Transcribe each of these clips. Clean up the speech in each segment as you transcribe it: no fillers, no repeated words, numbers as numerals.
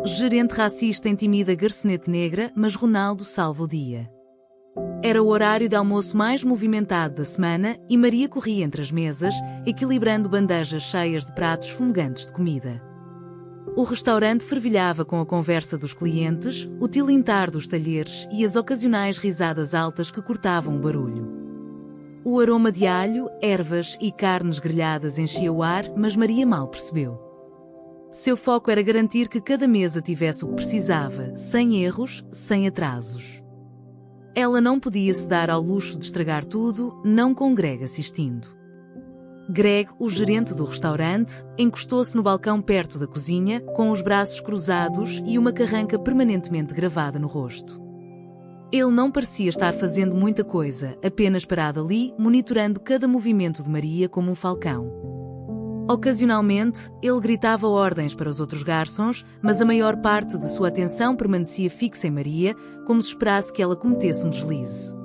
Gerente racista intimida garçonete negra, mas Ronaldo salva o dia. Era o horário de almoço mais movimentado da semana e Maria corria entre as mesas, equilibrando bandejas cheias de pratos fumegantes de comida. O restaurante fervilhava com a conversa dos clientes, o tilintar dos talheres e as ocasionais risadas altas que cortavam o barulho. O aroma de alho, ervas e carnes grelhadas enchia o ar, mas Maria mal percebeu. Seu foco era garantir que cada mesa tivesse o que precisava, sem erros, sem atrasos. Ela não podia se dar ao luxo de estragar tudo, não com Greg assistindo. Greg, o gerente do restaurante, encostou-se no balcão perto da cozinha, com os braços cruzados e uma carranca permanentemente gravada no rosto. Ele não parecia estar fazendo muita coisa, apenas parado ali, monitorando cada movimento de Maria como um falcão. Ocasionalmente, ele gritava ordens para os outros garçons, mas a maior parte de sua atenção permanecia fixa em Maria, como se esperasse que ela cometesse um deslize.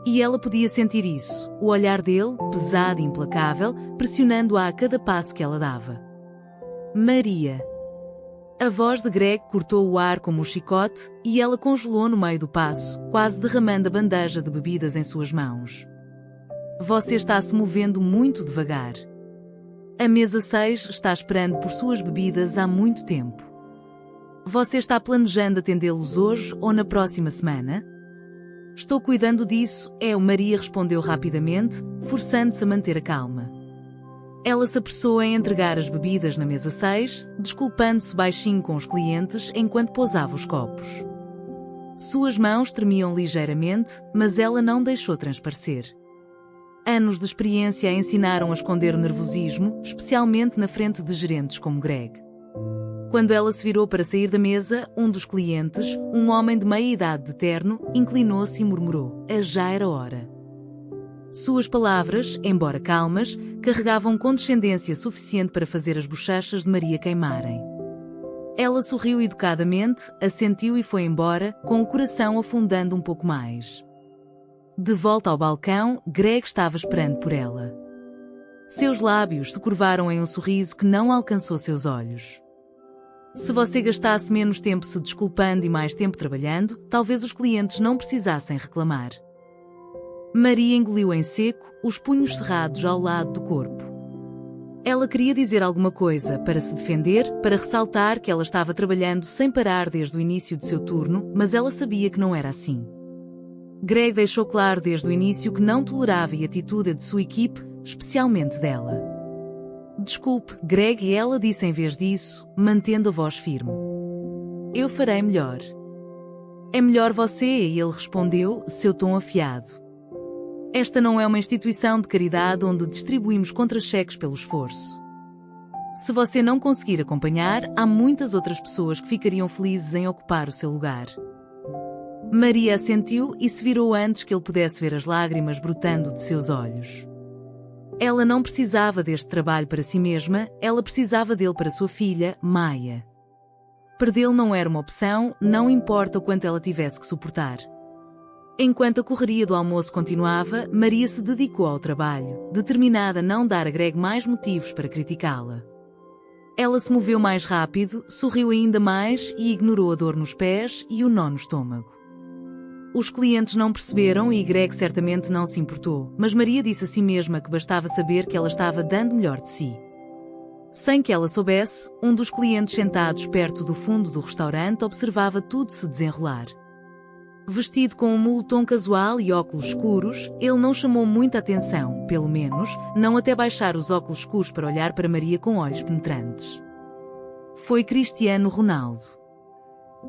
E ela podia sentir isso, o olhar dele, pesado e implacável, pressionando-a a cada passo que ela dava. Maria. A voz de Greg cortou o ar como um chicote e ela congelou no meio do passo, quase derramando a bandeja de bebidas em suas mãos. Você está se movendo muito devagar. A mesa 6 está esperando por suas bebidas há muito tempo. Você está planejando atendê-los hoje ou na próxima semana? Estou cuidando disso, Maria respondeu rapidamente, forçando-se a manter a calma. Ela se apressou em entregar as bebidas na mesa 6, desculpando-se baixinho com os clientes enquanto pousava os copos. Suas mãos tremiam ligeiramente, mas ela não deixou transparecer. Anos de experiência a ensinaram a esconder o nervosismo, especialmente na frente de gerentes como Greg. Quando ela se virou para sair da mesa, um dos clientes, um homem de meia idade de terno, inclinou-se e murmurou: já era hora. Suas palavras, embora calmas, carregavam condescendência suficiente para fazer as bochechas de Maria queimarem. Ela sorriu educadamente, assentiu e foi embora, com o coração afundando um pouco mais. De volta ao balcão, Greg estava esperando por ela. Seus lábios se curvaram em um sorriso que não alcançou seus olhos. Se você gastasse menos tempo se desculpando e mais tempo trabalhando, talvez os clientes não precisassem reclamar. Maria engoliu em seco, os punhos cerrados ao lado do corpo. Ela queria dizer alguma coisa, para se defender, para ressaltar que ela estava trabalhando sem parar desde o início de seu turno, mas ela sabia que não era assim. Greg deixou claro desde o início que não tolerava a atitude de sua equipe, especialmente dela. Desculpe, Greg, e ela disse em vez disso, mantendo a voz firme. Eu farei melhor. É melhor você, e ele respondeu, seu tom afiado. Esta não é uma instituição de caridade onde distribuímos contra-cheques pelo esforço. Se você não conseguir acompanhar, há muitas outras pessoas que ficariam felizes em ocupar o seu lugar. Maria assentiu e se virou antes que ele pudesse ver as lágrimas brotando de seus olhos. Ela não precisava deste trabalho para si mesma, ela precisava dele para sua filha, Maia. Perdê-lo não era uma opção, não importa o quanto ela tivesse que suportar. Enquanto a correria do almoço continuava, Maria se dedicou ao trabalho, determinada a não dar a Greg mais motivos para criticá-la. Ela se moveu mais rápido, sorriu ainda mais e ignorou a dor nos pés e o nó no estômago. Os clientes não perceberam e Greg certamente não se importou, mas Maria disse a si mesma que bastava saber que ela estava dando o melhor de si. Sem que ela soubesse, um dos clientes sentados perto do fundo do restaurante observava tudo se desenrolar. Vestido com um moletom casual e óculos escuros, ele não chamou muita atenção, pelo menos, não até baixar os óculos escuros para olhar para Maria com olhos penetrantes. Foi Cristiano Ronaldo.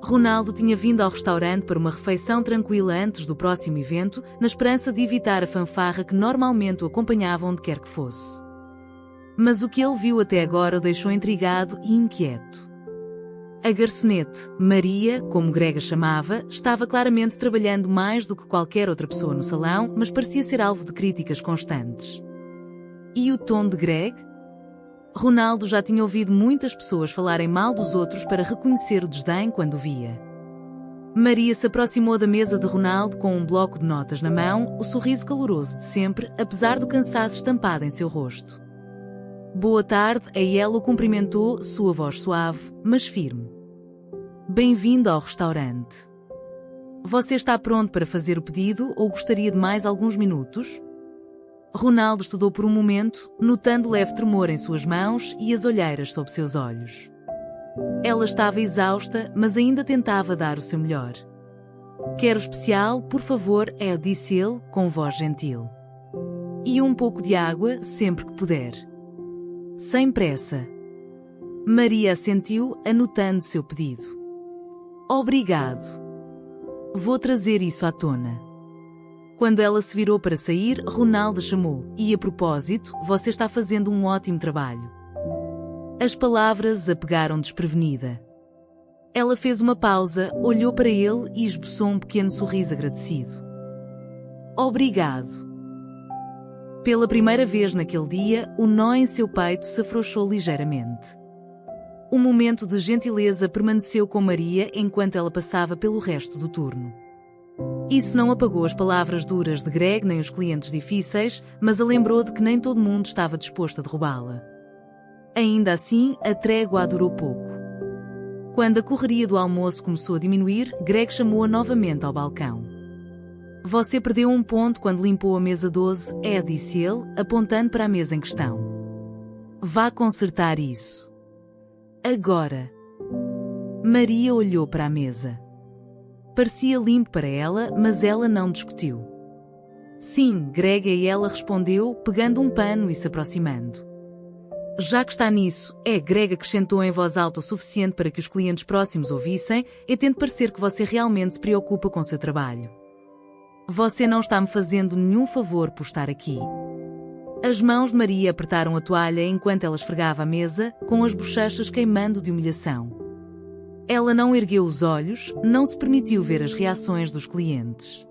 Ronaldo tinha vindo ao restaurante para uma refeição tranquila antes do próximo evento, na esperança de evitar a fanfarra que normalmente o acompanhava onde quer que fosse. Mas o que ele viu até agora o deixou intrigado e inquieto. A garçonete, Maria, como Greg a chamava, estava claramente trabalhando mais do que qualquer outra pessoa no salão, mas parecia ser alvo de críticas constantes. E o tom de Greg? Ronaldo já tinha ouvido muitas pessoas falarem mal dos outros para reconhecer o desdém quando o via. Maria se aproximou da mesa de Ronaldo com um bloco de notas na mão, o sorriso caloroso de sempre, apesar do cansaço estampado em seu rosto. Boa tarde, a ela o cumprimentou, sua voz suave, mas firme. Bem-vindo ao restaurante. Você está pronto para fazer o pedido ou gostaria de mais alguns minutos? Ronaldo estudou por um momento, notando leve tremor em suas mãos e as olheiras sob seus olhos. Ela estava exausta, mas ainda tentava dar o seu melhor. Quero especial, por favor, disse ele, com voz gentil. E um pouco de água, sempre que puder. Sem pressa. Maria assentiu, anotando seu pedido. Obrigado. Vou trazer isso à tona. Quando ela se virou para sair, Ronaldo chamou. E a propósito, você está fazendo um ótimo trabalho. As palavras a pegaram desprevenida. Ela fez uma pausa, olhou para ele e esboçou um pequeno sorriso agradecido. Obrigado. Pela primeira vez naquele dia, o nó em seu peito se afrouxou ligeiramente. Um momento de gentileza permaneceu com Maria enquanto ela passava pelo resto do turno. Isso não apagou as palavras duras de Greg nem os clientes difíceis, mas a lembrou de que nem todo mundo estava disposto a derrubá-la. Ainda assim, a trégua durou pouco. Quando a correria do almoço começou a diminuir, Greg chamou-a novamente ao balcão. Você perdeu um ponto quando limpou a mesa 12, disse ele, apontando para a mesa em questão. Vá consertar isso. Agora. Maria olhou para a mesa. Parecia limpo para ela, mas ela não discutiu. Sim, Greg, e ela respondeu, pegando um pano e se aproximando. Já que está nisso, Greg acrescentou em voz alta o suficiente para que os clientes próximos ouvissem, e tente parecer que você realmente se preocupa com seu trabalho. Você não está me fazendo nenhum favor por estar aqui. As mãos de Maria apertaram a toalha enquanto ela esfregava a mesa, com as bochechas queimando de humilhação. Ela não ergueu os olhos, não se permitiu ver as reações dos clientes.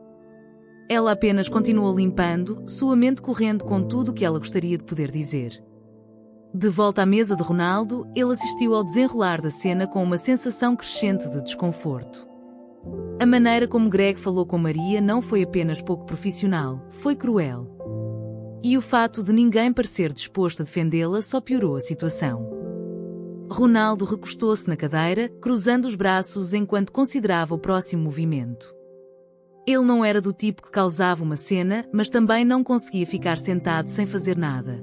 Ela apenas continuou limpando, sua mente correndo com tudo o que ela gostaria de poder dizer. De volta à mesa de Ronaldo, ele assistiu ao desenrolar da cena com uma sensação crescente de desconforto. A maneira como Greg falou com Maria não foi apenas pouco profissional, foi cruel. E o fato de ninguém parecer disposto a defendê-la só piorou a situação. Ronaldo recostou-se na cadeira, cruzando os braços enquanto considerava o próximo movimento. Ele não era do tipo que causava uma cena, mas também não conseguia ficar sentado sem fazer nada.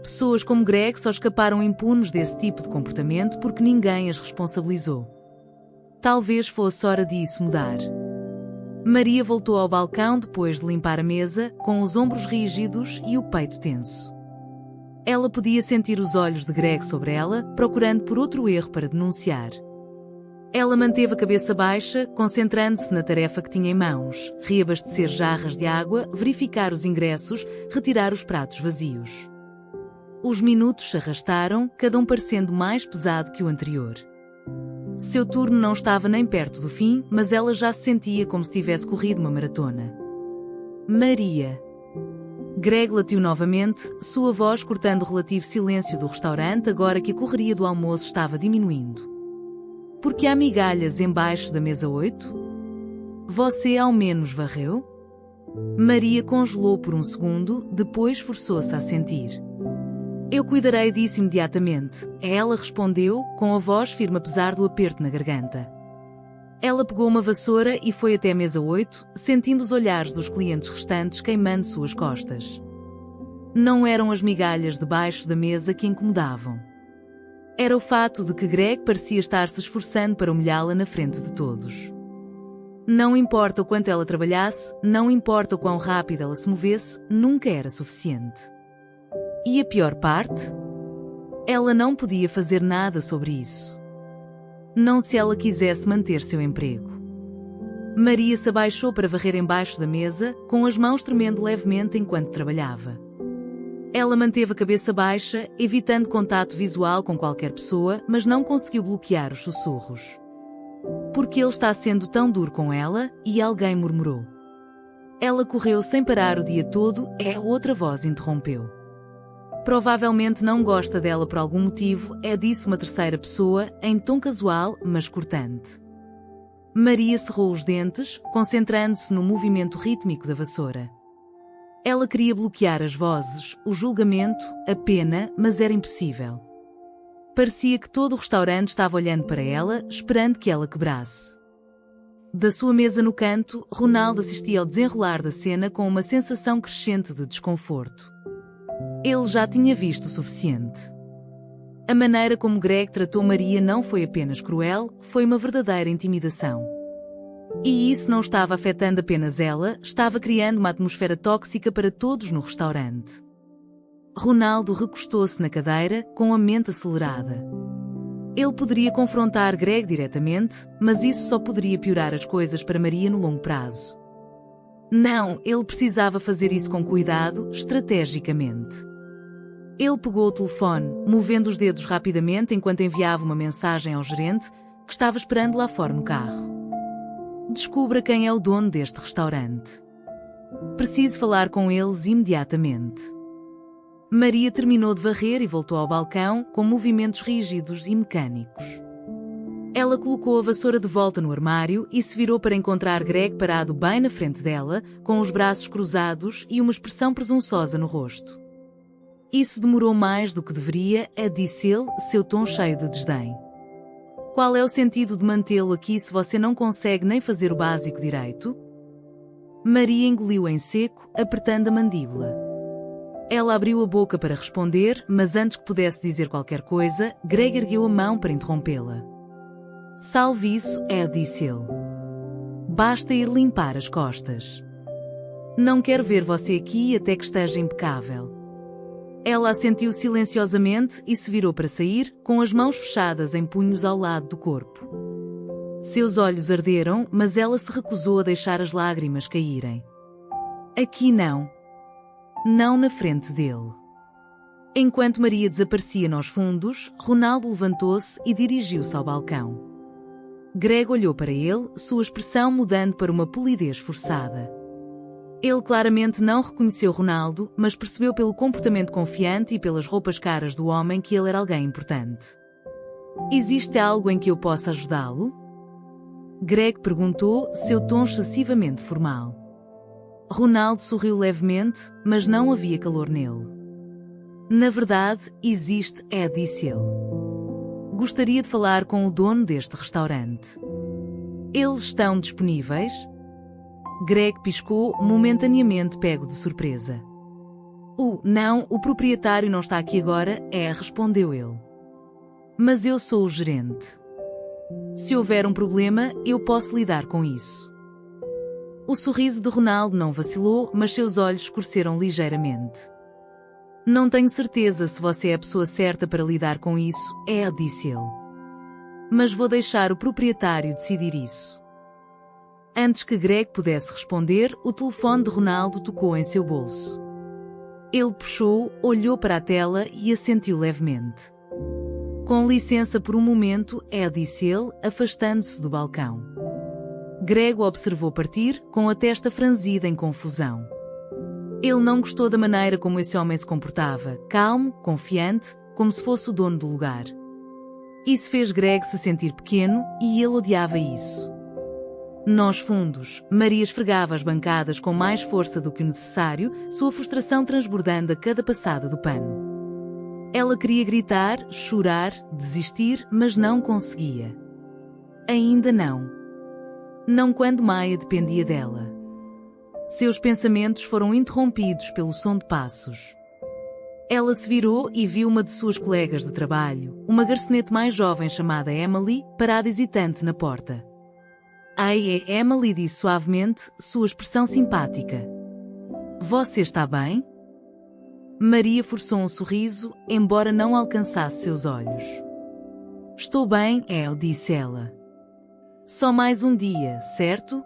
Pessoas como Greg só escaparam impunes desse tipo de comportamento porque ninguém as responsabilizou. Talvez fosse hora disso mudar. Maria voltou ao balcão depois de limpar a mesa, com os ombros rígidos e o peito tenso. Ela podia sentir os olhos de Greg sobre ela, procurando por outro erro para denunciar. Ela manteve a cabeça baixa, concentrando-se na tarefa que tinha em mãos: reabastecer jarras de água, verificar os ingressos, retirar os pratos vazios. Os minutos se arrastaram, cada um parecendo mais pesado que o anterior. Seu turno não estava nem perto do fim, mas ela já se sentia como se tivesse corrido uma maratona. Maria. Greg latiu novamente, sua voz cortando o relativo silêncio do restaurante agora que a correria do almoço estava diminuindo. Por que há migalhas embaixo da mesa 8? Você ao menos varreu? Maria congelou por um segundo, depois forçou-se a assentir. Eu cuidarei disso imediatamente, ela respondeu, com a voz firme apesar do aperto na garganta. Ela pegou uma vassoura e foi até a mesa 8, sentindo os olhares dos clientes restantes queimando suas costas. Não eram as migalhas debaixo da mesa que incomodavam. Era o fato de que Greg parecia estar se esforçando para humilhá-la na frente de todos. Não importa o quanto ela trabalhasse, não importa o quão rápido ela se movesse, nunca era suficiente. E a pior parte? Ela não podia fazer nada sobre isso. Não se ela quisesse manter seu emprego. Maria se abaixou para varrer embaixo da mesa, com as mãos tremendo levemente enquanto trabalhava. Ela manteve a cabeça baixa, evitando contato visual com qualquer pessoa, mas não conseguiu bloquear os sussurros. Porque ele está sendo tão duro com ela? E alguém murmurou. Ela correu sem parar o dia todo, outra voz interrompeu. Provavelmente não gosta dela por algum motivo, disse uma terceira pessoa, em tom casual, mas cortante. Maria cerrou os dentes, concentrando-se no movimento rítmico da vassoura. Ela queria bloquear as vozes, o julgamento, a pena, mas era impossível. Parecia que todo o restaurante estava olhando para ela, esperando que ela quebrasse. Da sua mesa no canto, Ronaldo assistia ao desenrolar da cena com uma sensação crescente de desconforto. Ele já tinha visto o suficiente. A maneira como Greg tratou Maria não foi apenas cruel, foi uma verdadeira intimidação. E isso não estava afetando apenas ela, estava criando uma atmosfera tóxica para todos no restaurante. Ronaldo recostou-se na cadeira, com a mente acelerada. Ele poderia confrontar Greg diretamente, mas isso só poderia piorar as coisas para Maria no longo prazo. Não, ele precisava fazer isso com cuidado, estrategicamente. Ele pegou o telefone, movendo os dedos rapidamente enquanto enviava uma mensagem ao gerente, que estava esperando lá fora no carro. Descubra quem é o dono deste restaurante. Preciso falar com eles imediatamente. Maria terminou de varrer e voltou ao balcão, com movimentos rígidos e mecânicos. Ela colocou a vassoura de volta no armário e se virou para encontrar Greg parado bem na frente dela, com os braços cruzados e uma expressão presunçosa no rosto. Isso demorou mais do que deveria, disse ele, seu tom cheio de desdém. Qual é o sentido de mantê-lo aqui se você não consegue nem fazer o básico direito? Maria engoliu em seco, apertando a mandíbula. Ela abriu a boca para responder, mas antes que pudesse dizer qualquer coisa, Greg ergueu a mão para interrompê-la. Salve isso, disse ele. Basta ir limpar as costas. Não quero ver você aqui até que esteja impecável. Ela assentiu silenciosamente e se virou para sair, com as mãos fechadas em punhos ao lado do corpo. Seus olhos arderam, mas ela se recusou a deixar as lágrimas caírem. Aqui não. Não na frente dele. Enquanto Maria desaparecia nos fundos, Ronaldo levantou-se e dirigiu-se ao balcão. Greg olhou para ele, sua expressão mudando para uma polidez forçada. Ele claramente não reconheceu Ronaldo, mas percebeu pelo comportamento confiante e pelas roupas caras do homem que ele era alguém importante. Existe algo em que eu possa ajudá-lo? Greg perguntou, seu tom excessivamente formal. Ronaldo sorriu levemente, mas não havia calor nele. Na verdade, existe, disse ele. Gostaria de falar com o dono deste restaurante. Eles estão disponíveis? Greg piscou, momentaneamente pego de surpresa. Não, o proprietário não está aqui agora, respondeu ele. Mas eu sou o gerente. Se houver um problema, eu posso lidar com isso. O sorriso de Ronaldo não vacilou, mas seus olhos escureceram ligeiramente. Não tenho certeza se você é a pessoa certa para lidar com isso, disse ele. Mas vou deixar o proprietário decidir isso. Antes que Greg pudesse responder, o telefone de Ronaldo tocou em seu bolso. Ele puxou, olhou para a tela e assentiu levemente. Com licença por um momento, disse ele, afastando-se do balcão. Greg o observou partir, com a testa franzida em confusão. Ele não gostou da maneira como esse homem se comportava, calmo, confiante, como se fosse o dono do lugar. Isso fez Greg se sentir pequeno, e ele odiava isso. Nos fundos, Maria esfregava as bancadas com mais força do que o necessário, sua frustração transbordando a cada passada do pano. Ela queria gritar, chorar, desistir, mas não conseguia. Ainda não. Não quando Maia dependia dela. Seus pensamentos foram interrompidos pelo som de passos. Ela se virou e viu uma de suas colegas de trabalho, uma garçonete mais jovem chamada Emily, parada hesitante na porta. Ai, Emily, disse suavemente, sua expressão simpática. Você está bem? Maria forçou um sorriso, embora não alcançasse seus olhos. Estou bem, disse ela. Só mais um dia, certo?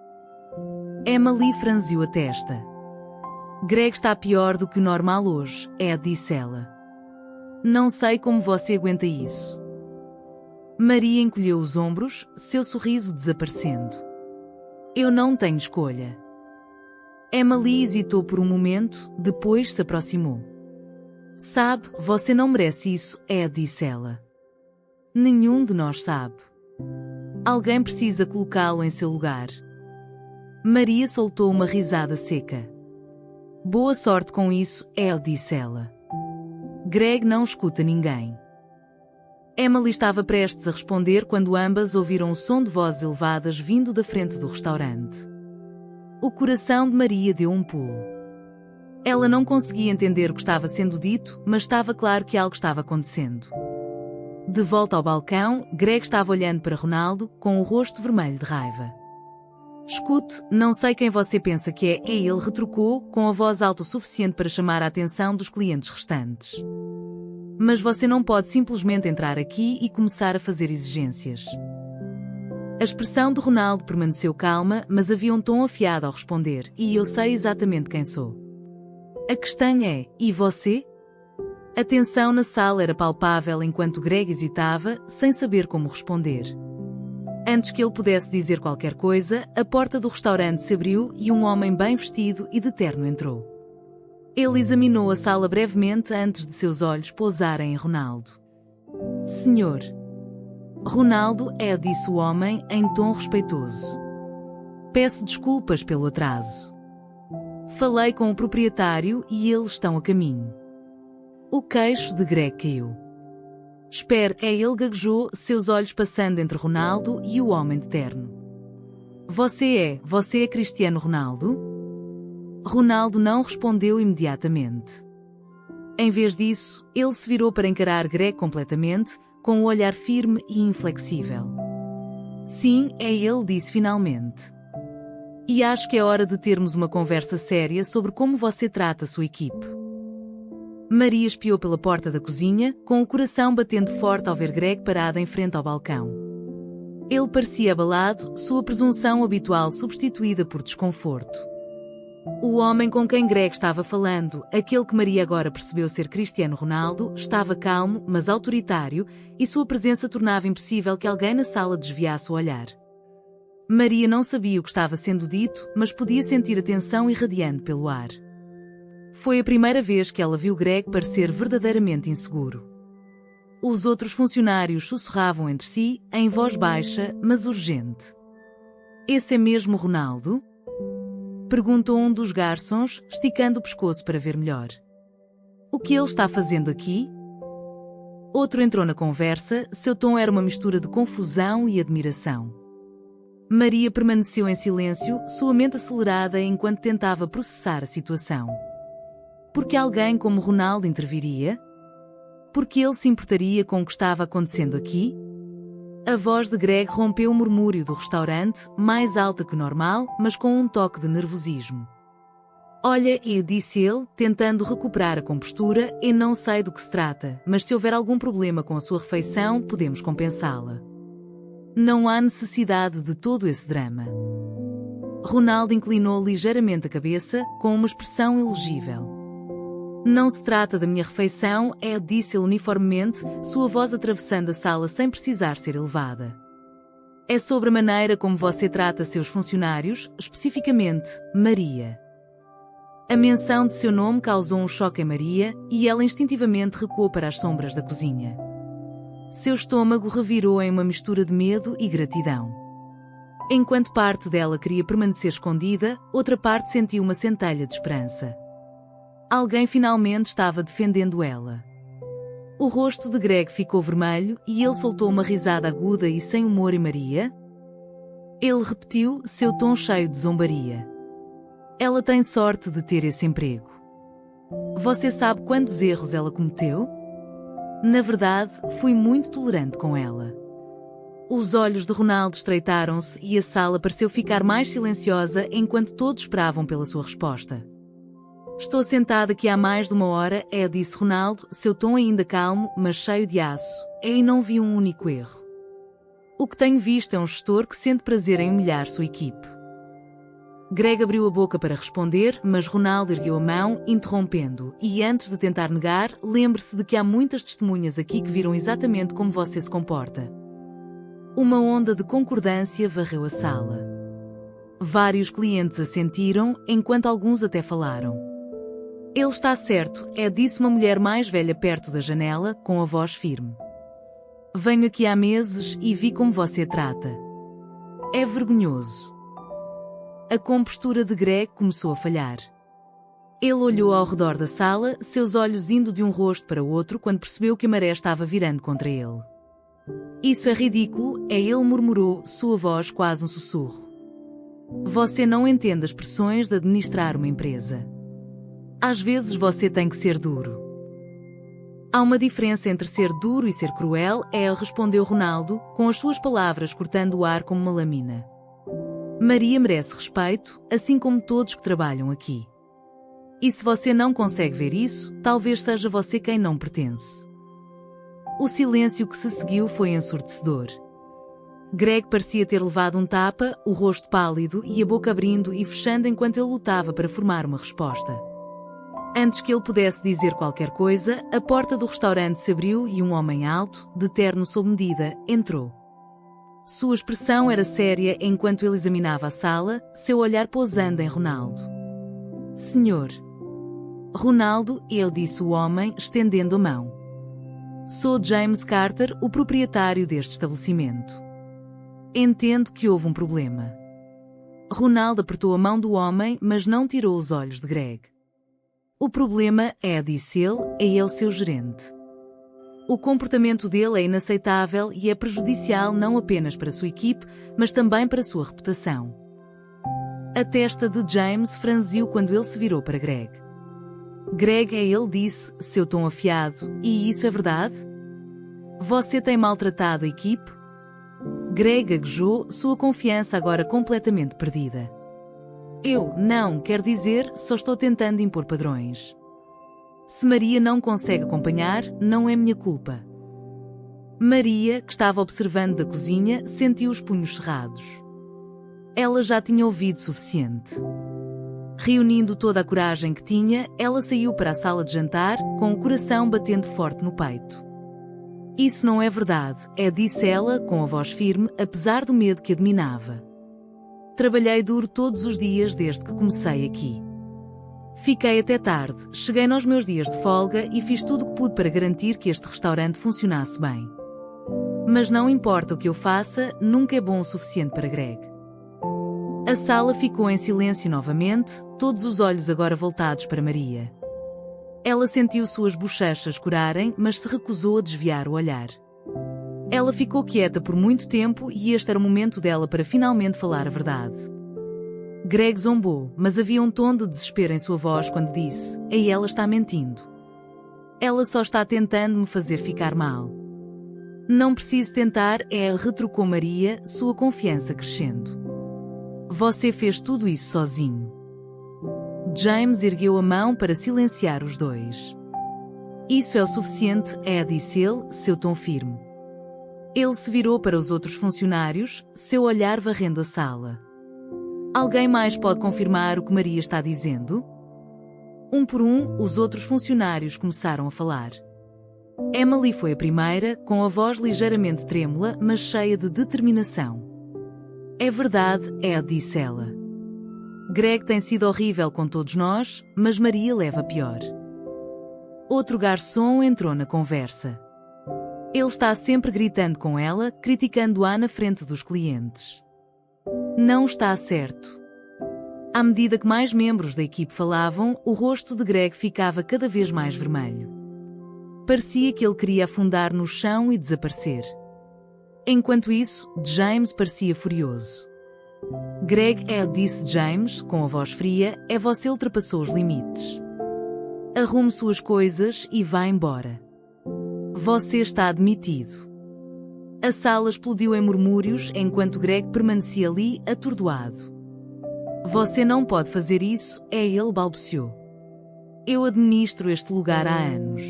Emily franziu a testa. Greg está pior do que o normal hoje, disse ela. Não sei como você aguenta isso. Maria encolheu os ombros, seu sorriso desaparecendo. Eu não tenho escolha. Emily hesitou por um momento, depois se aproximou. Sabe, você não merece isso, disse ela. Nenhum de nós sabe. Alguém precisa colocá-lo em seu lugar. Maria soltou uma risada seca. Boa sorte com isso, disse ela. Greg não escuta ninguém. Emily estava prestes a responder quando ambas ouviram um som de vozes elevadas vindo da frente do restaurante. O coração de Maria deu um pulo. Ela não conseguia entender o que estava sendo dito, mas estava claro que algo estava acontecendo. De volta ao balcão, Greg estava olhando para Ronaldo, com o rosto vermelho de raiva. Escute, não sei quem você pensa que é, ele retrucou, com a voz alta o suficiente para chamar a atenção dos clientes restantes. Mas você não pode simplesmente entrar aqui e começar a fazer exigências. A expressão de Ronaldo permaneceu calma, mas havia um tom afiado ao responder, e eu sei exatamente quem sou. A questão é, e você? A tensão na sala era palpável enquanto Greg hesitava, sem saber como responder. Antes que ele pudesse dizer qualquer coisa, a porta do restaurante se abriu e um homem bem vestido e de terno entrou. Ele examinou a sala brevemente antes de seus olhos pousarem em Ronaldo. Senhor. Ronaldo, disse o homem, em tom respeitoso. Peço desculpas pelo atraso. Falei com o proprietário e eles estão a caminho. O queixo de Greg caiu. Espere, ele gaguejou, seus olhos passando entre Ronaldo e o homem de terno. Você é Cristiano Ronaldo? Ronaldo não respondeu imediatamente. Em vez disso, ele se virou para encarar Greg completamente, com o olhar firme e inflexível. Sim, ele disse finalmente. E acho que é hora de termos uma conversa séria sobre como você trata sua equipe. Maria espiou pela porta da cozinha, com o coração batendo forte ao ver Greg parado em frente ao balcão. Ele parecia abalado, sua presunção habitual substituída por desconforto. O homem com quem Greg estava falando, aquele que Maria agora percebeu ser Cristiano Ronaldo, estava calmo, mas autoritário, e sua presença tornava impossível que alguém na sala desviasse o olhar. Maria não sabia o que estava sendo dito, mas podia sentir a tensão irradiando pelo ar. Foi a primeira vez que ela viu Greg parecer verdadeiramente inseguro. Os outros funcionários sussurravam entre si, em voz baixa, mas urgente. Esse é mesmo Ronaldo? Perguntou um dos garçons, esticando o pescoço para ver melhor. O que ele está fazendo aqui? Outro entrou na conversa, seu tom era uma mistura de confusão e admiração. Maria permaneceu em silêncio, sua mente acelerada enquanto tentava processar a situação. Por que alguém como Ronaldo interviria? Por que ele se importaria com o que estava acontecendo aqui? A voz de Greg rompeu o murmúrio do restaurante, mais alta que o normal, mas com um toque de nervosismo. Olha, disse ele, tentando recuperar a compostura, não sei do que se trata, mas se houver algum problema com a sua refeição, podemos compensá-la. Não há necessidade de todo esse drama. Ronaldo inclinou ligeiramente a cabeça, com uma expressão elegível. Não se trata da minha refeição, disse ele uniformemente, sua voz atravessando a sala sem precisar ser elevada. É sobre a maneira como você trata seus funcionários, especificamente, Maria. A menção de seu nome causou um choque em Maria, e ela instintivamente recuou para as sombras da cozinha. Seu estômago revirou em uma mistura de medo e gratidão. Enquanto parte dela queria permanecer escondida, outra parte sentiu uma centelha de esperança. Alguém finalmente estava defendendo ela. O rosto de Greg ficou vermelho e ele soltou uma risada aguda e sem humor em Maria. Ele repetiu, seu tom cheio de zombaria. Ela tem sorte de ter esse emprego. Você sabe quantos erros ela cometeu? Na verdade, fui muito tolerante com ela. Os olhos de Ronaldo estreitaram-se e a sala pareceu ficar mais silenciosa enquanto todos esperavam pela sua resposta. Estou sentada aqui há mais de uma hora, disse Ronaldo, seu tom ainda calmo, mas cheio de aço, e não vi um único erro. O que tenho visto é um gestor que sente prazer em humilhar sua equipe. Greg abriu a boca para responder, mas Ronaldo ergueu a mão, interrompendo, e antes de tentar negar, lembre-se de que há muitas testemunhas aqui que viram exatamente como você se comporta. Uma onda de concordância varreu a sala. Vários clientes assentiram, enquanto alguns até falaram. Ele está certo, disse uma mulher mais velha perto da janela, com a voz firme. Venho aqui há meses e vi como você trata. É vergonhoso. A compostura de Greg começou a falhar. Ele olhou ao redor da sala, seus olhos indo de um rosto para outro quando percebeu que a maré estava virando contra ele. Isso é ridículo, ele murmurou, sua voz quase um sussurro. Você não entende as pressões de administrar uma empresa. Às vezes você tem que ser duro. Há uma diferença entre ser duro e ser cruel, respondeu Ronaldo, com as suas palavras cortando o ar como uma lâmina. Maria merece respeito, assim como todos que trabalham aqui. E se você não consegue ver isso, talvez seja você quem não pertence. O silêncio que se seguiu foi ensurdecedor. Greg parecia ter levado um tapa, o rosto pálido e a boca abrindo e fechando enquanto ele lutava para formar uma resposta. Antes que ele pudesse dizer qualquer coisa, a porta do restaurante se abriu e um homem alto, de terno sob medida, entrou. Sua expressão era séria enquanto ele examinava a sala, seu olhar pousando em Ronaldo. Senhor. Ronaldo, disse o homem, estendendo a mão. Sou James Carter, o proprietário deste estabelecimento. Entendo que houve um problema. Ronaldo apertou a mão do homem, mas não tirou os olhos de Greg. O problema disse ele, é o seu gerente. O comportamento dele é inaceitável e é prejudicial não apenas para sua equipe, mas também para sua reputação. A testa de James franziu quando ele se virou para Greg. Greg, ele disse, seu tom afiado, e isso é verdade? Você tem maltratado a equipe? Greg gaguejou, sua confiança agora completamente perdida. Não, quer dizer, só estou tentando impor padrões. Se Maria não consegue acompanhar, não é minha culpa. Maria, que estava observando da cozinha, sentiu os punhos cerrados. Ela já tinha ouvido suficiente. Reunindo toda a coragem que tinha, ela saiu para a sala de jantar, com o coração batendo forte no peito. Isso não é verdade, disse ela, com a voz firme, apesar do medo que a dominava. Trabalhei duro todos os dias desde que comecei aqui. Fiquei até tarde, cheguei nos meus dias de folga e fiz tudo o que pude para garantir que este restaurante funcionasse bem. Mas não importa o que eu faça, nunca é bom o suficiente para Greg. A sala ficou em silêncio novamente, todos os olhos agora voltados para Maria. Ela sentiu suas bochechas corarem, mas se recusou a desviar o olhar. Ela ficou quieta por muito tempo e este era o momento dela para finalmente falar a verdade. Greg zombou, mas havia um tom de desespero em sua voz quando disse, ela está mentindo. Ela só está tentando me fazer ficar mal. Não preciso tentar, retrucou Maria, sua confiança crescendo. Você fez tudo isso sozinho. James ergueu a mão para silenciar os dois. Isso é o suficiente, disse ele, seu tom firme. Ele se virou para os outros funcionários, seu olhar varrendo a sala. Alguém mais pode confirmar o que Maria está dizendo? Um por um, os outros funcionários começaram a falar. Emily foi a primeira, com a voz ligeiramente trêmula, mas cheia de determinação. É verdade, disse ela. Greg tem sido horrível com todos nós, mas Maria leva pior. Outro garçom entrou na conversa. Ele está sempre gritando com ela, criticando-a na frente dos clientes. Não está certo. À medida que mais membros da equipe falavam, o rosto de Greg ficava cada vez mais vermelho. Parecia que ele queria afundar no chão e desaparecer. Enquanto isso, James parecia furioso. Greg, disse James, com a voz fria, você ultrapassou os limites. Arrume suas coisas e vá embora. Você está admitido. A sala explodiu em murmúrios enquanto Greg permanecia ali, atordoado. Você não pode fazer isso, ele balbuciou. Eu administro este lugar há anos.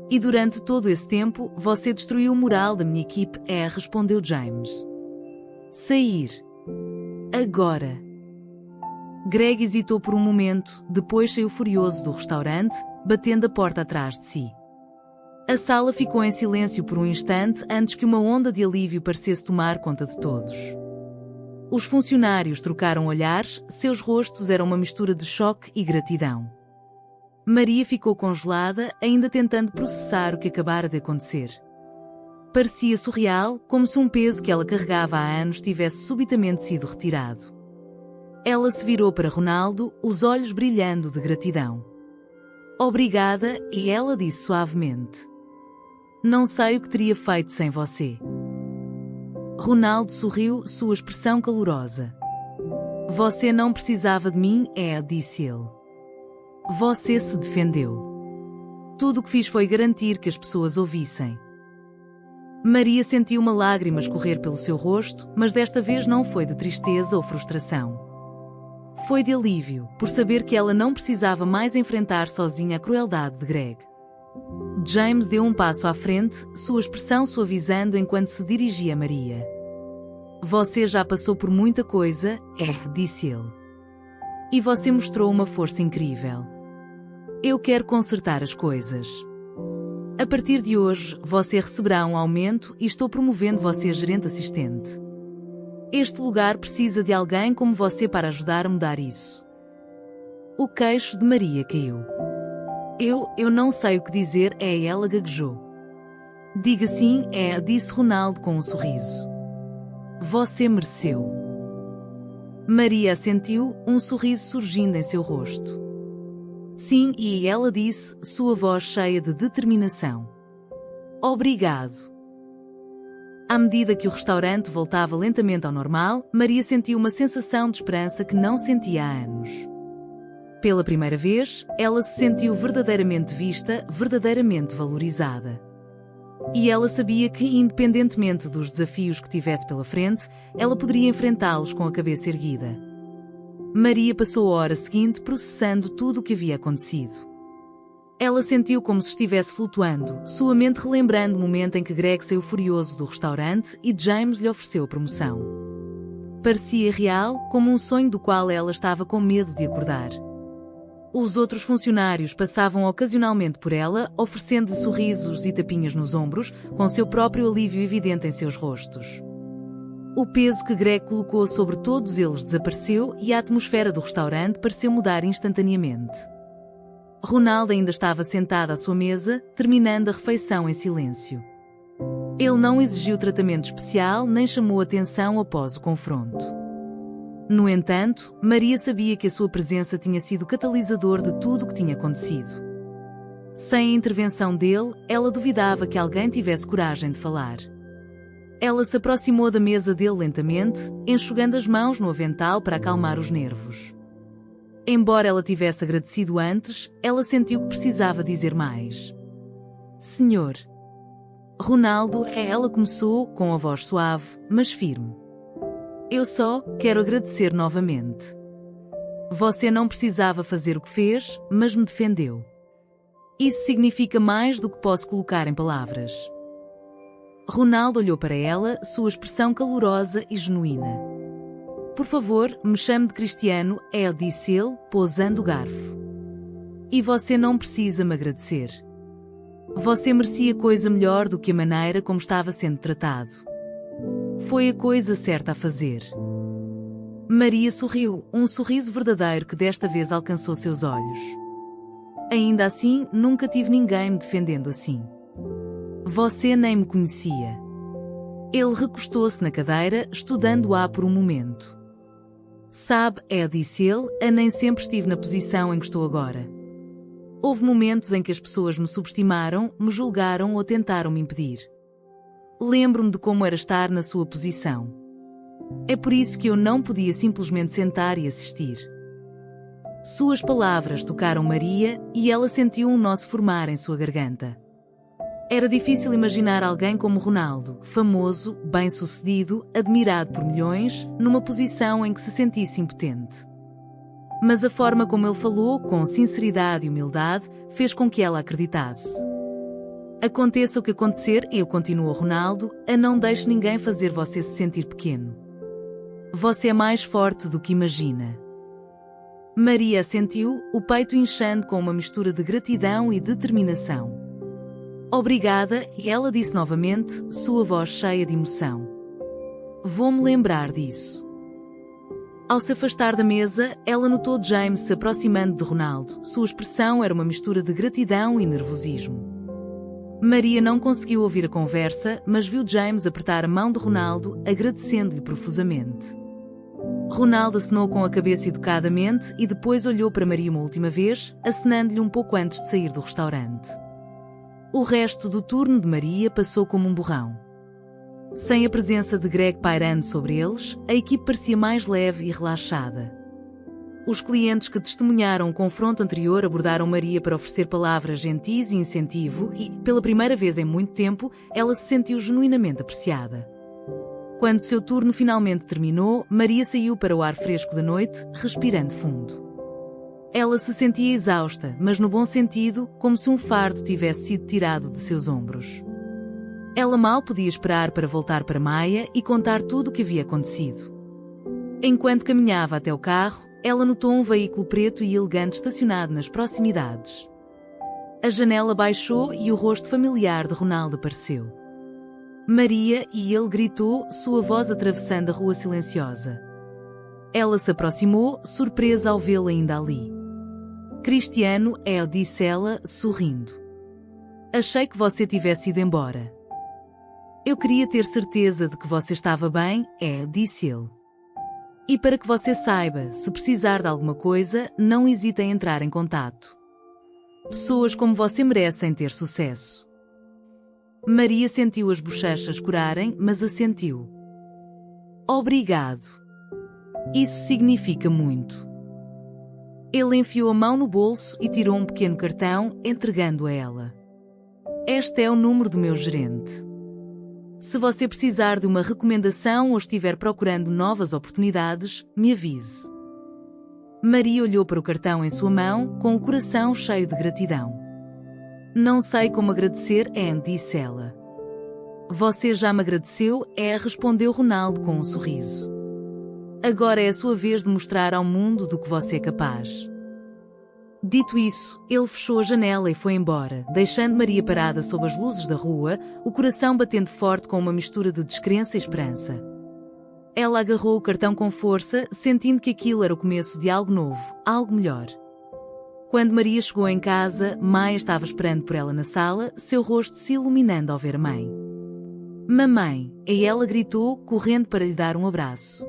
E durante todo esse tempo, você destruiu o moral da minha equipe, respondeu James. Sair. Agora. Greg hesitou por um momento, depois saiu furioso do restaurante, batendo a porta atrás de si. A sala ficou em silêncio por um instante antes que uma onda de alívio parecesse tomar conta de todos. Os funcionários trocaram olhares, seus rostos eram uma mistura de choque e gratidão. Maria ficou congelada, ainda tentando processar o que acabara de acontecer. Parecia surreal, como se um peso que ela carregava há anos tivesse subitamente sido retirado. Ela se virou para Ronaldo, os olhos brilhando de gratidão. Obrigada, e ela disse suavemente. Não sei o que teria feito sem você. Ronaldo sorriu, sua expressão calorosa. Você não precisava de mim, disse ele. Você se defendeu. Tudo o que fiz foi garantir que as pessoas ouvissem. Maria sentiu uma lágrima escorrer pelo seu rosto, mas desta vez não foi de tristeza ou frustração. Foi de alívio, por saber que ela não precisava mais enfrentar sozinha a crueldade de Greg. James deu um passo à frente, sua expressão suavizando enquanto se dirigia a Maria. Você já passou por muita coisa, disse ele. E você mostrou uma força incrível. Eu quero consertar as coisas. A partir de hoje, você receberá um aumento e estou promovendo você a gerente assistente. Este lugar precisa de alguém como você para ajudar a mudar isso. O queixo de Maria caiu. Eu não sei o que dizer, ela gaguejou. Diga sim, disse Ronaldo com um sorriso. Você mereceu. Maria assentiu, um sorriso surgindo em seu rosto. Sim, e ela disse, sua voz cheia de determinação. Obrigado. À medida que o restaurante voltava lentamente ao normal, Maria sentiu uma sensação de esperança que não sentia há anos. Pela primeira vez, ela se sentiu verdadeiramente vista, verdadeiramente valorizada. E ela sabia que, independentemente dos desafios que tivesse pela frente, ela poderia enfrentá-los com a cabeça erguida. Maria passou a hora seguinte processando tudo o que havia acontecido. Ela sentiu como se estivesse flutuando, sua mente relembrando o momento em que Greg saiu furioso do restaurante e James lhe ofereceu a promoção. Parecia real, como um sonho do qual ela estava com medo de acordar. Os outros funcionários passavam ocasionalmente por ela, oferecendo-lhe sorrisos e tapinhas nos ombros, com seu próprio alívio evidente em seus rostos. O peso que Greg colocou sobre todos eles desapareceu e a atmosfera do restaurante pareceu mudar instantaneamente. Ronaldo ainda estava sentado à sua mesa, terminando a refeição em silêncio. Ele não exigiu tratamento especial nem chamou atenção após o confronto. No entanto, Maria sabia que a sua presença tinha sido catalisador de tudo o que tinha acontecido. Sem a intervenção dele, ela duvidava que alguém tivesse coragem de falar. Ela se aproximou da mesa dele lentamente, enxugando as mãos no avental para acalmar os nervos. Embora ela tivesse agradecido antes, ela sentiu que precisava dizer mais. Senhor. Ronaldo, ela começou, com a voz suave, mas firme. Eu só quero agradecer novamente. Você não precisava fazer o que fez, mas me defendeu. Isso significa mais do que posso colocar em palavras. Ronaldo olhou para ela, sua expressão calorosa e genuína. Por favor, me chame de Cristiano, disse ele, pousando o garfo. E você não precisa me agradecer. Você merecia coisa melhor do que a maneira como estava sendo tratado. Foi a coisa certa a fazer. Maria sorriu, um sorriso verdadeiro que desta vez alcançou seus olhos. Ainda assim, nunca tive ninguém me defendendo assim. Você nem me conhecia. Ele recostou-se na cadeira, estudando-a por um momento. Sabe, disse ele, nem sempre estive na posição em que estou agora. Houve momentos em que as pessoas me subestimaram, me julgaram ou tentaram me impedir. Lembro-me de como era estar na sua posição. É por isso que eu não podia simplesmente sentar e assistir. Suas palavras tocaram Maria e ela sentiu um nó se formar em sua garganta. Era difícil imaginar alguém como Ronaldo, famoso, bem-sucedido, admirado por milhões, numa posição em que se sentisse impotente. Mas a forma como ele falou, com sinceridade e humildade, fez com que ela acreditasse. Aconteça o que acontecer, continuou Ronaldo, não deixe ninguém fazer você se sentir pequeno. Você é mais forte do que imagina. Maria assentiu, o peito inchando com uma mistura de gratidão e determinação. Obrigada, e ela disse novamente, sua voz cheia de emoção. Vou-me lembrar disso. Ao se afastar da mesa, ela notou James se aproximando de Ronaldo. Sua expressão era uma mistura de gratidão e nervosismo. Maria não conseguiu ouvir a conversa, mas viu James apertar a mão de Ronaldo, agradecendo-lhe profusamente. Ronaldo acenou com a cabeça educadamente e depois olhou para Maria uma última vez, acenando-lhe um pouco antes de sair do restaurante. O resto do turno de Maria passou como um borrão. Sem a presença de Greg pairando sobre eles, a equipe parecia mais leve e relaxada. Os clientes que testemunharam o confronto anterior abordaram Maria para oferecer palavras gentis e incentivo e, pela primeira vez em muito tempo, ela se sentiu genuinamente apreciada. Quando seu turno finalmente terminou, Maria saiu para o ar fresco da noite, respirando fundo. Ela se sentia exausta, mas no bom sentido, como se um fardo tivesse sido tirado de seus ombros. Ela mal podia esperar para voltar para Maya e contar tudo o que havia acontecido. Enquanto caminhava até o carro, ela notou um veículo preto e elegante estacionado nas proximidades. A janela baixou e o rosto familiar de Ronaldo apareceu. Maria, e ele gritou, sua voz atravessando a rua silenciosa. Ela se aproximou, surpresa ao vê-lo ainda ali. Cristiano, disse ela, sorrindo. Achei que você tivesse ido embora. Eu queria ter certeza de que você estava bem, disse ele. E para que você saiba, se precisar de alguma coisa, não hesite em entrar em contato. Pessoas como você merecem ter sucesso. Maria sentiu as bochechas corarem, mas assentiu. Obrigado. Isso significa muito. Ele enfiou a mão no bolso e tirou um pequeno cartão, entregando-o a ela. Este é o número do meu gerente. Se você precisar de uma recomendação ou estiver procurando novas oportunidades, me avise. Maria olhou para o cartão em sua mão, com o coração cheio de gratidão. Não sei como agradecer, Anne, disse ela. Você já me agradeceu, respondeu Ronaldo com um sorriso. Agora é a sua vez de mostrar ao mundo do que você é capaz. Dito isso, ele fechou a janela e foi embora, deixando Maria parada sob as luzes da rua, o coração batendo forte com uma mistura de descrença e esperança. Ela agarrou o cartão com força, sentindo que aquilo era o começo de algo novo, algo melhor. Quando Maria chegou em casa, Maia estava esperando por ela na sala, seu rosto se iluminando ao ver a mãe. Mamãe, e ela gritou, correndo para lhe dar um abraço.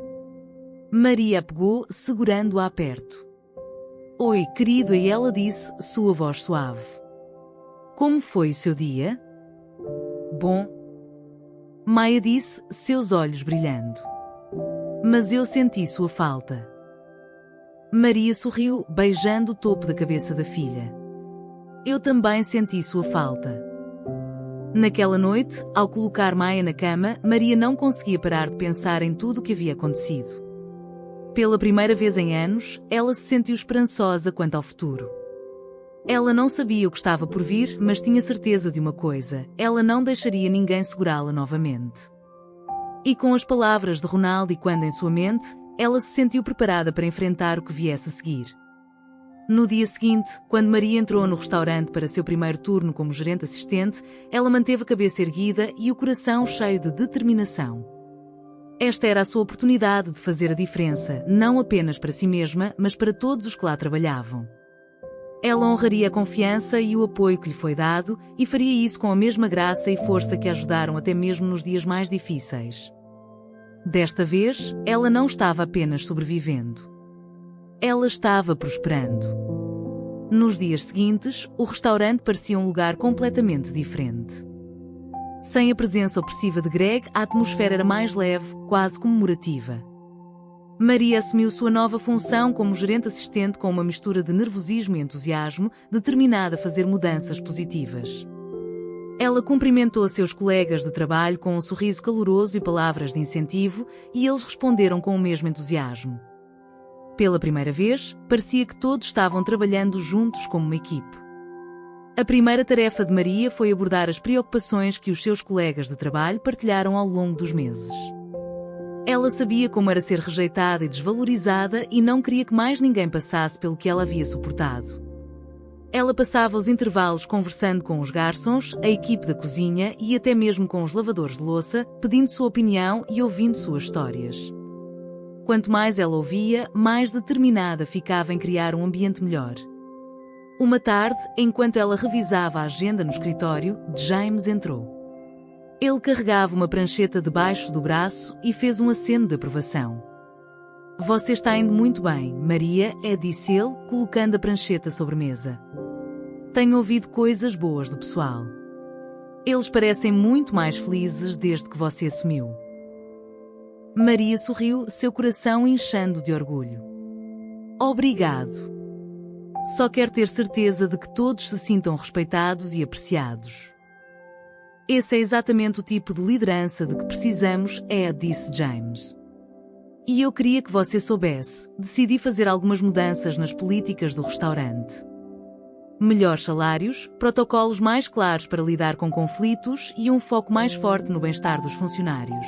Maria a pegou, segurando-a perto. Oi, querido, e ela disse, sua voz suave. Como foi o seu dia? Bom. Maia disse, seus olhos brilhando. Mas eu senti sua falta. Maria sorriu, beijando o topo da cabeça da filha. Eu também senti sua falta. Naquela noite, ao colocar Maia na cama, Maria não conseguia parar de pensar em tudo o que havia acontecido. Pela primeira vez em anos, ela se sentiu esperançosa quanto ao futuro. Ela não sabia o que estava por vir, mas tinha certeza de uma coisa: ela não deixaria ninguém segurá-la novamente. E com as palavras de Ronaldo ecoando em sua mente, ela se sentiu preparada para enfrentar o que viesse a seguir. No dia seguinte, quando Maria entrou no restaurante para seu primeiro turno como gerente assistente, ela manteve a cabeça erguida e o coração cheio de determinação. Esta era a sua oportunidade de fazer a diferença, não apenas para si mesma, mas para todos os que lá trabalhavam. Ela honraria a confiança e o apoio que lhe foi dado, e faria isso com a mesma graça e força que a ajudaram até mesmo nos dias mais difíceis. Desta vez, ela não estava apenas sobrevivendo. Ela estava prosperando. Nos dias seguintes, o restaurante parecia um lugar completamente diferente. Sem a presença opressiva de Greg, a atmosfera era mais leve, quase comemorativa. Maria assumiu sua nova função como gerente assistente com uma mistura de nervosismo e entusiasmo, determinada a fazer mudanças positivas. Ela cumprimentou seus colegas de trabalho com um sorriso caloroso e palavras de incentivo, e eles responderam com o mesmo entusiasmo. Pela primeira vez, parecia que todos estavam trabalhando juntos como uma equipe. A primeira tarefa de Maria foi abordar as preocupações que os seus colegas de trabalho partilharam ao longo dos meses. Ela sabia como era ser rejeitada e desvalorizada e não queria que mais ninguém passasse pelo que ela havia suportado. Ela passava os intervalos conversando com os garçons, a equipe da cozinha e até mesmo com os lavadores de louça, pedindo sua opinião e ouvindo suas histórias. Quanto mais ela ouvia, mais determinada ficava em criar um ambiente melhor. Uma tarde, enquanto ela revisava a agenda no escritório, James entrou. Ele carregava uma prancheta debaixo do braço e fez um aceno de aprovação. Você está indo muito bem, Maria, disse ele, colocando a prancheta sobre a mesa. Tenho ouvido coisas boas do pessoal. Eles parecem muito mais felizes desde que você sumiu. Maria sorriu, seu coração inchando de orgulho. Obrigado. Só quero ter certeza de que todos se sintam respeitados e apreciados. Esse é exatamente o tipo de liderança de que precisamos, disse James. E eu queria que você soubesse, decidi fazer algumas mudanças nas políticas do restaurante. Melhores salários, protocolos mais claros para lidar com conflitos e um foco mais forte no bem-estar dos funcionários.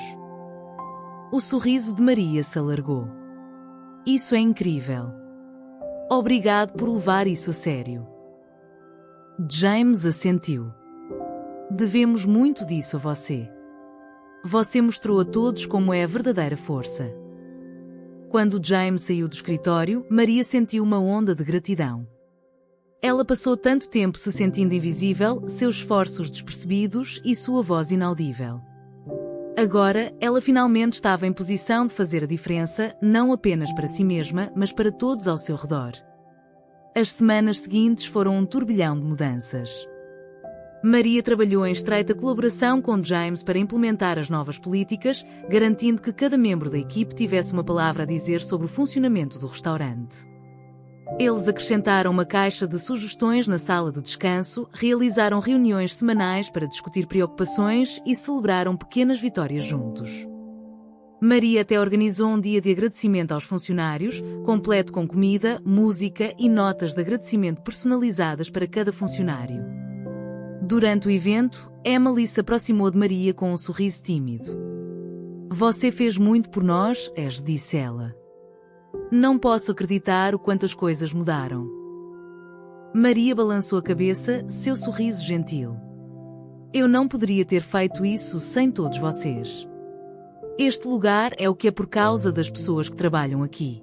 O sorriso de Maria se alargou. Isso é incrível. Obrigado por levar isso a sério. James assentiu. Devemos muito disso a você. Você mostrou a todos como é a verdadeira força. Quando James saiu do escritório, Maria sentiu uma onda de gratidão. Ela passou tanto tempo se sentindo invisível, seus esforços despercebidos e sua voz inaudível. Agora, ela finalmente estava em posição de fazer a diferença, não apenas para si mesma, mas para todos ao seu redor. As semanas seguintes foram um turbilhão de mudanças. Maria trabalhou em estreita colaboração com James para implementar as novas políticas, garantindo que cada membro da equipe tivesse uma palavra a dizer sobre o funcionamento do restaurante. Eles acrescentaram uma caixa de sugestões na sala de descanso, realizaram reuniões semanais para discutir preocupações e celebraram pequenas vitórias juntos. Maria até organizou um dia de agradecimento aos funcionários, completo com comida, música e notas de agradecimento personalizadas para cada funcionário. Durante o evento, Emily se aproximou de Maria com um sorriso tímido. Você fez muito por nós, disse ela. Não posso acreditar o quanto as coisas mudaram. Maria balançou a cabeça, seu sorriso gentil. Eu não poderia ter feito isso sem todos vocês. Este lugar é o que é por causa das pessoas que trabalham aqui.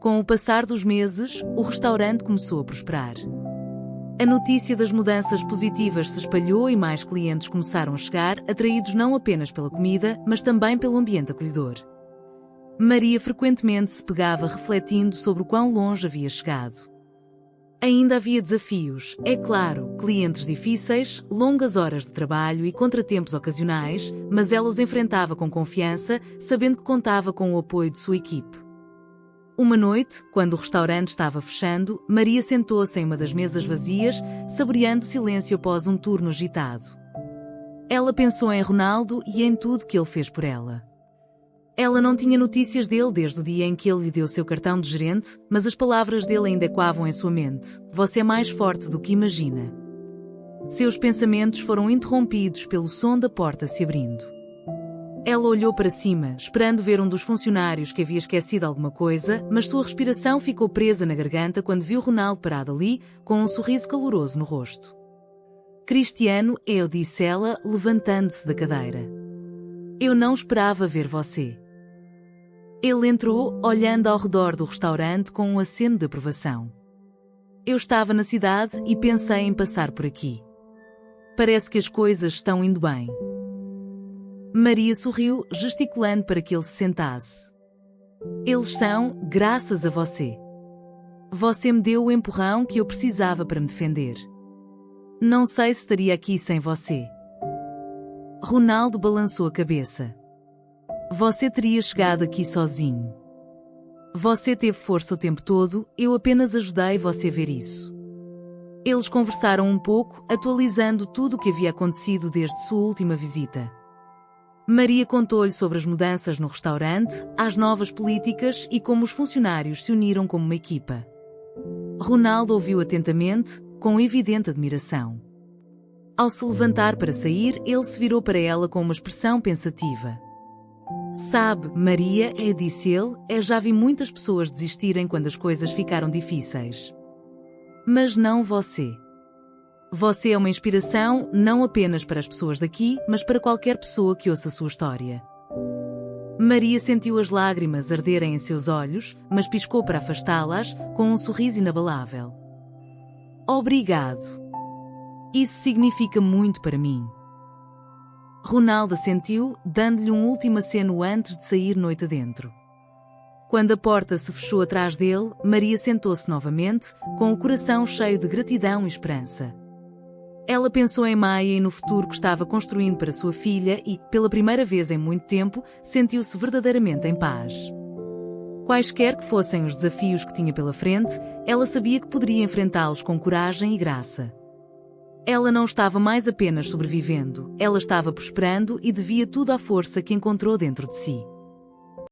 Com o passar dos meses, o restaurante começou a prosperar. A notícia das mudanças positivas se espalhou e mais clientes começaram a chegar, atraídos não apenas pela comida, mas também pelo ambiente acolhedor. Maria frequentemente se pegava refletindo sobre o quão longe havia chegado. Ainda havia desafios, é claro, clientes difíceis, longas horas de trabalho e contratempos ocasionais, mas ela os enfrentava com confiança, sabendo que contava com o apoio de sua equipe. Uma noite, quando o restaurante estava fechando, Maria sentou-se em uma das mesas vazias, saboreando o silêncio após um turno agitado. Ela pensou em Ronaldo e em tudo que ele fez por ela. Ela não tinha notícias dele desde o dia em que ele lhe deu seu cartão de gerente, mas as palavras dele ainda ecoavam em sua mente. Você é mais forte do que imagina. Seus pensamentos foram interrompidos pelo som da porta se abrindo. Ela olhou para cima, esperando ver um dos funcionários que havia esquecido alguma coisa, mas sua respiração ficou presa na garganta quando viu Ronaldo parado ali, com um sorriso caloroso no rosto. Cristiano, disse ela, levantando-se da cadeira. Eu não esperava ver você. Ele entrou, olhando ao redor do restaurante com um aceno de aprovação. Eu estava na cidade e pensei em passar por aqui. Parece que as coisas estão indo bem. Maria sorriu, gesticulando para que ele se sentasse. Eles são, graças a você. Você me deu o empurrão que eu precisava para me defender. Não sei se estaria aqui sem você. Ronaldo balançou a cabeça. Você teria chegado aqui sozinho. Você teve força o tempo todo, eu apenas ajudei você a ver isso. Eles conversaram um pouco, atualizando tudo o que havia acontecido desde sua última visita. Maria contou-lhe sobre as mudanças no restaurante, as novas políticas e como os funcionários se uniram como uma equipa. Ronaldo ouviu atentamente, com evidente admiração. Ao se levantar para sair, ele se virou para ela com uma expressão pensativa. Sabe, Maria, disse ele, já vi muitas pessoas desistirem quando as coisas ficaram difíceis. Mas não você. Você é uma inspiração não apenas para as pessoas daqui, mas para qualquer pessoa que ouça a sua história. Maria sentiu as lágrimas arderem em seus olhos, mas piscou para afastá-las, com um sorriso inabalável. Obrigado. Isso significa muito para mim. Ronaldo assentiu, dando-lhe um último aceno antes de sair noite adentro. Quando a porta se fechou atrás dele, Maria sentou-se novamente, com o coração cheio de gratidão e esperança. Ela pensou em Maia e no futuro que estava construindo para sua filha e, pela primeira vez em muito tempo, sentiu-se verdadeiramente em paz. Quaisquer que fossem os desafios que tinha pela frente, ela sabia que poderia enfrentá-los com coragem e graça. Ela não estava mais apenas sobrevivendo, ela estava prosperando e devia tudo à força que encontrou dentro de si.